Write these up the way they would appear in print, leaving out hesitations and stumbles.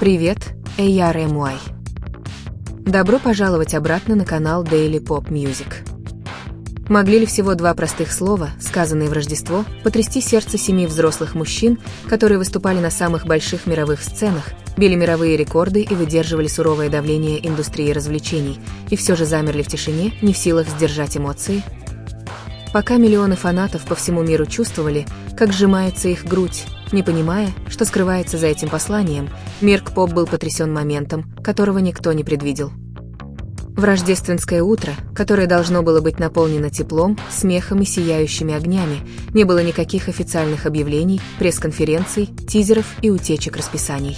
Привет, ARMY. Добро пожаловать обратно на канал Daily Pop Music. Могли ли всего два простых слова, сказанные в Рождество, потрясти сердце 7 взрослых мужчин, которые выступали на самых больших мировых сценах, били мировые рекорды и выдерживали суровое давление индустрии развлечений, и все же замерли в тишине, не в силах сдержать эмоции? Пока миллионы фанатов по всему миру чувствовали, как сжимается их грудь, не понимая, что скрывается за этим посланием, мир К-поп был потрясен моментом, которого никто не предвидел. В рождественское утро, которое должно было быть наполнено теплом, смехом и сияющими огнями, не было никаких официальных объявлений, пресс-конференций, тизеров и утечек расписаний.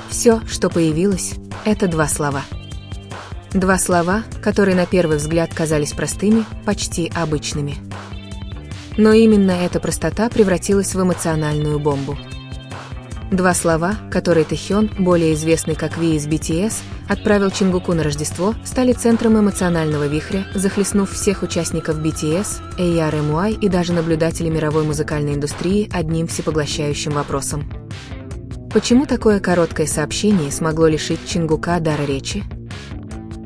Все, что появилось, это два слова. Два слова, которые на первый взгляд казались простыми, почти обычными. Но именно эта простота превратилась в эмоциональную бомбу. Два слова, которые Тэхён, более известный как V из BTS, отправил Чингуку на Рождество, стали центром эмоционального вихря, захлестнув всех участников BTS, ARMY и даже наблюдателей мировой музыкальной индустрии одним всепоглощающим вопросом. Почему такое короткое сообщение смогло лишить Чингука дара речи?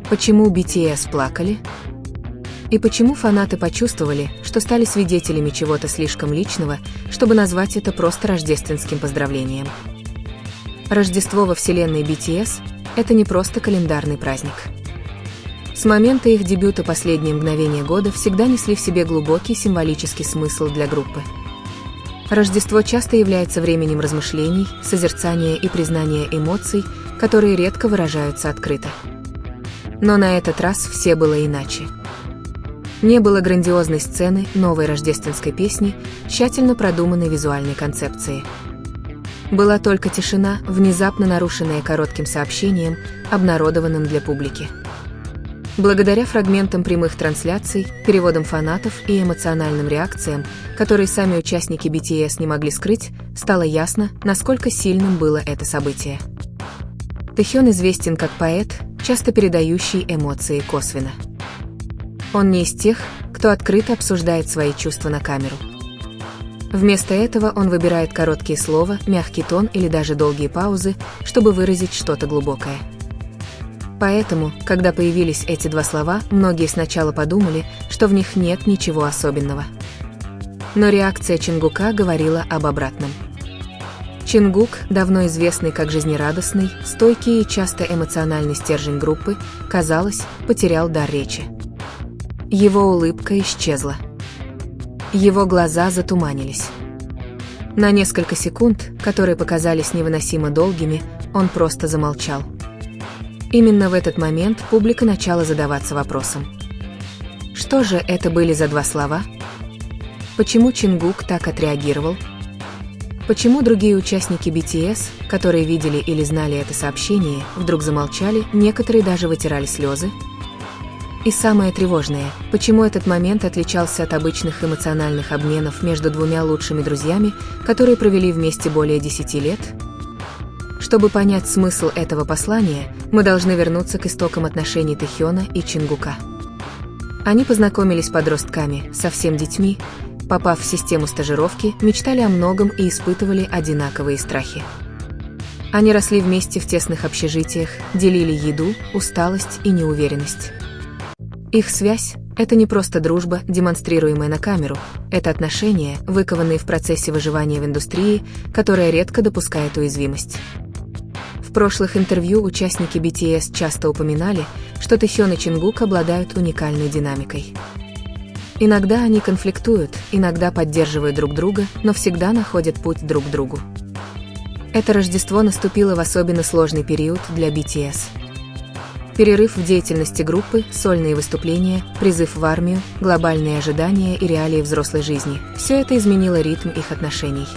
Почему BTS плакали? И почему фанаты почувствовали, что стали свидетелями чего-то слишком личного, чтобы назвать это просто рождественским поздравлением? Рождество во вселенной BTS – это не просто календарный праздник. С момента их дебюта последние мгновения года всегда несли в себе глубокий символический смысл для группы. Рождество часто является временем размышлений, созерцания и признания эмоций, которые редко выражаются открыто. Но на этот раз все было иначе. Не было грандиозной сцены, новой рождественской песни, тщательно продуманной визуальной концепции. Была только тишина, внезапно нарушенная коротким сообщением, обнародованным для публики. Благодаря фрагментам прямых трансляций, переводам фанатов и эмоциональным реакциям, которые сами участники BTS не могли скрыть, стало ясно, насколько сильным было это событие. Тэхён известен как поэт, часто передающий эмоции косвенно. Он не из тех, кто открыто обсуждает свои чувства на камеру. Вместо этого он выбирает короткие слова, мягкий тон или даже долгие паузы, чтобы выразить что-то глубокое. Поэтому, когда появились эти два слова, многие сначала подумали, что в них нет ничего особенного. Но реакция Чингука говорила об обратном. Чингук, давно известный как жизнерадостный, стойкий и часто эмоциональный стержень группы, казалось, потерял дар речи. Его улыбка исчезла. Его глаза затуманились. На несколько секунд, которые показались невыносимо долгими, он просто замолчал. Именно в этот момент публика начала задаваться вопросом. Что же это были за два слова? Почему Чингук так отреагировал? Почему другие участники BTS, которые видели или знали это сообщение, вдруг замолчали, некоторые даже вытирали слезы? И самое тревожное, почему этот момент отличался от обычных эмоциональных обменов между двумя лучшими друзьями, которые провели вместе более 10 лет? Чтобы понять смысл этого послания, мы должны вернуться к истокам отношений Тэхёна и Чингука. Они познакомились подростками, совсем детьми, попав в систему стажировки, мечтали о многом и испытывали одинаковые страхи. Они росли вместе в тесных общежитиях, делили еду, усталость и неуверенность. Их связь – это не просто дружба, демонстрируемая на камеру, это отношения, выкованные в процессе выживания в индустрии, которая редко допускает уязвимость. В прошлых интервью участники BTS часто упоминали, что Тэхён и Чингук обладают уникальной динамикой. Иногда они конфликтуют, иногда поддерживают друг друга, но всегда находят путь друг к другу. Это Рождество наступило в особенно сложный период для BTS. Перерыв в деятельности группы, сольные выступления, призыв в армию, глобальные ожидания и реалии взрослой жизни – все это изменило ритм их отношений.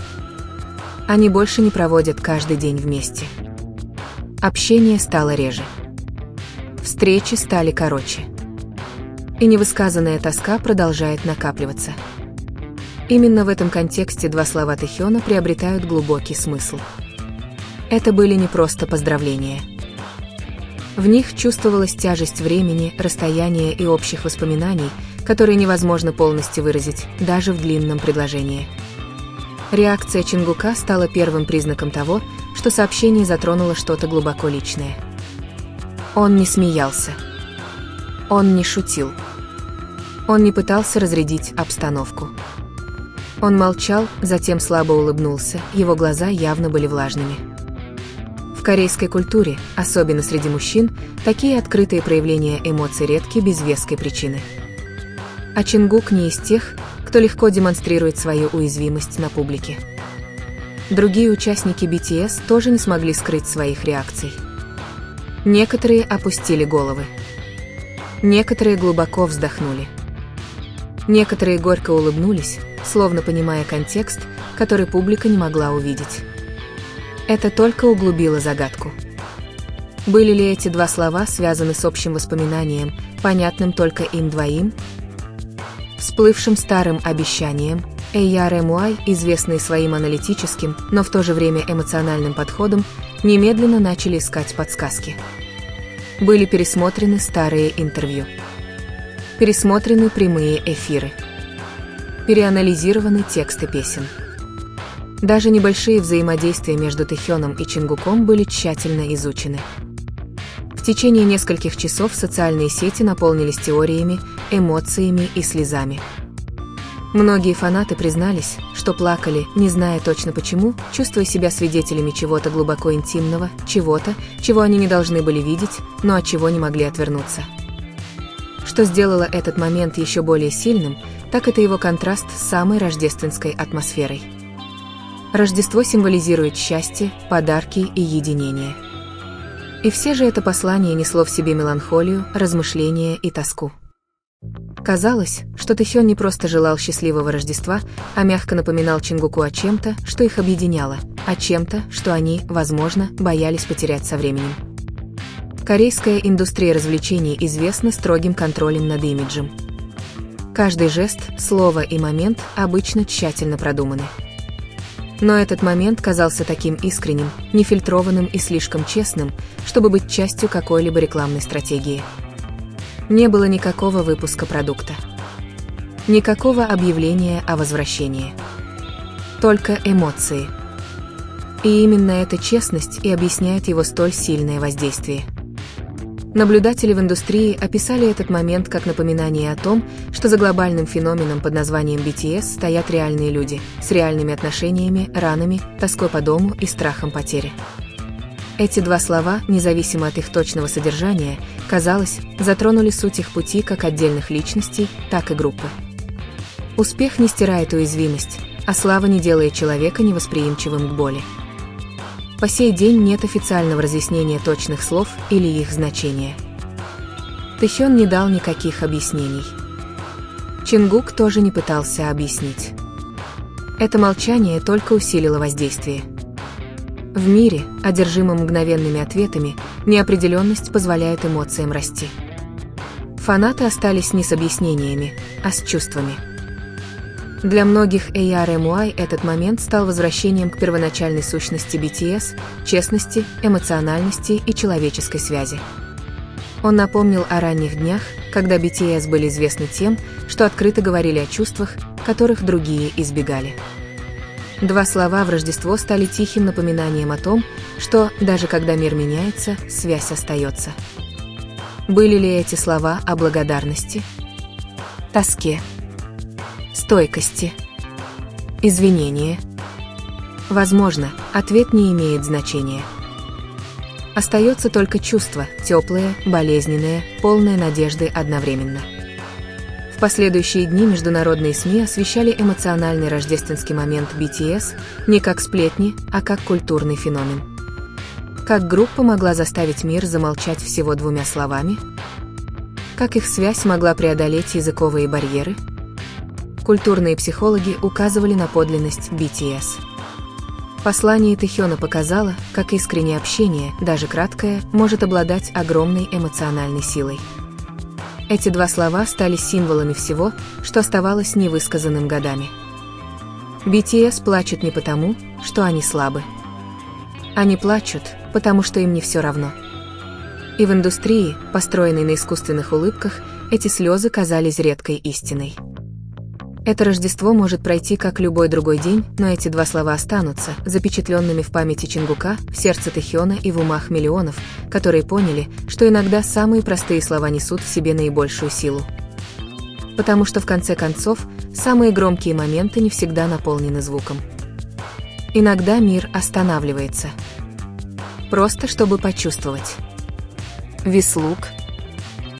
Они больше не проводят каждый день вместе. Общение стало реже. Встречи стали короче. И невысказанная тоска продолжает накапливаться. Именно в этом контексте два слова Тэхёна приобретают глубокий смысл. Это были не просто поздравления. В них чувствовалась тяжесть времени, расстояния и общих воспоминаний, которые невозможно полностью выразить, даже в длинном предложении. Реакция Чингука стала первым признаком того, что что сообщение затронуло что-то глубоко личное. Он не смеялся. Он не шутил. Он не пытался разрядить обстановку. Он молчал, затем слабо улыбнулся, его глаза явно были влажными. В корейской культуре, особенно среди мужчин, такие открытые проявления эмоций редки без веской причины. А Чингук не из тех, кто легко демонстрирует свою уязвимость на публике. Другие участники BTS тоже не смогли скрыть своих реакций. Некоторые опустили головы. Некоторые глубоко вздохнули. Некоторые горько улыбнулись, словно понимая контекст, который публика не могла увидеть. Это только углубило загадку. Были ли эти два слова связаны с общим воспоминанием, понятным только им двоим? Всплывшим старым обещанием, ARMY, известные своим аналитическим, но в то же время эмоциональным подходом, немедленно начали искать подсказки. Были пересмотрены старые интервью. Пересмотрены прямые эфиры. Переанализированы тексты песен. Даже небольшие взаимодействия между Тэхёном и Чингуком были тщательно изучены. В течение нескольких часов социальные сети наполнились теориями, эмоциями и слезами. Многие фанаты признались, что плакали, не зная точно почему, чувствуя себя свидетелями чего-то глубоко интимного, чего-то, чего они не должны были видеть, но от чего не могли отвернуться. Что сделало этот момент еще более сильным, так это его контраст с самой рождественской атмосферой. Рождество символизирует счастье, подарки и единение. И все же это послание несло в себе меланхолию, размышления и тоску. Казалось, что Тэхён не просто желал счастливого Рождества, а мягко напоминал Чингуку о чем-то, что их объединяло, о чем-то, что они, возможно, боялись потерять со временем. Корейская индустрия развлечений известна строгим контролем над имиджем. Каждый жест, слово и момент обычно тщательно продуманы. Но этот момент казался таким искренним, нефильтрованным и слишком честным, чтобы быть частью какой-либо рекламной стратегии. Не было никакого выпуска продукта. Никакого объявления о возвращении. Только эмоции. И именно эта честность и объясняет его столь сильное воздействие. Наблюдатели в индустрии описали этот момент как напоминание о том, что за глобальным феноменом под названием BTS стоят реальные люди, с реальными отношениями, ранами, тоской по дому и страхом потери. Эти два слова, независимо от их точного содержания, казалось, затронули суть их пути как отдельных личностей, так и группы. Успех не стирает уязвимость, а слава не делает человека невосприимчивым к боли. По сей день нет официального разъяснения точных слов или их значения. Тэхён не дал никаких объяснений. Чингук тоже не пытался объяснить. Это молчание только усилило воздействие. В мире, одержимом мгновенными ответами, неопределенность позволяет эмоциям расти. Фанаты остались не с объяснениями, а с чувствами. Для многих ARMY этот момент стал возвращением к первоначальной сущности BTS, честности, эмоциональности и человеческой связи. Он напомнил о ранних днях, когда BTS были известны тем, что открыто говорили о чувствах, которых другие избегали. Два слова в Рождество стали тихим напоминанием о том, что, даже когда мир меняется, связь остается. Были ли эти слова о благодарности, тоске, стойкости, извинения? Возможно, ответ не имеет значения. Остается только чувство, теплое, болезненное, полное надежды одновременно. В последующие дни международные СМИ освещали эмоциональный рождественский момент BTS не как сплетни, а как культурный феномен. Как группа могла заставить мир замолчать всего двумя словами? Как их связь могла преодолеть языковые барьеры? Культурные психологи указывали на подлинность BTS. Послание Тэхёна показало, как искреннее общение, даже краткое, может обладать огромной эмоциональной силой. Эти два слова стали символами всего, что оставалось невысказанным годами. BTS плачут не потому, что они слабы. Они плачут, потому что им не все равно. И в индустрии, построенной на искусственных улыбках, эти слезы казались редкой истиной. Это Рождество может пройти как любой другой день, но эти два слова останутся, запечатленными в памяти Чингука, в сердце Тэхёна и в умах миллионов, которые поняли, что иногда самые простые слова несут в себе наибольшую силу. Потому что в конце концов, самые громкие моменты не всегда наполнены звуком. Иногда мир останавливается. Просто чтобы почувствовать. Вислук,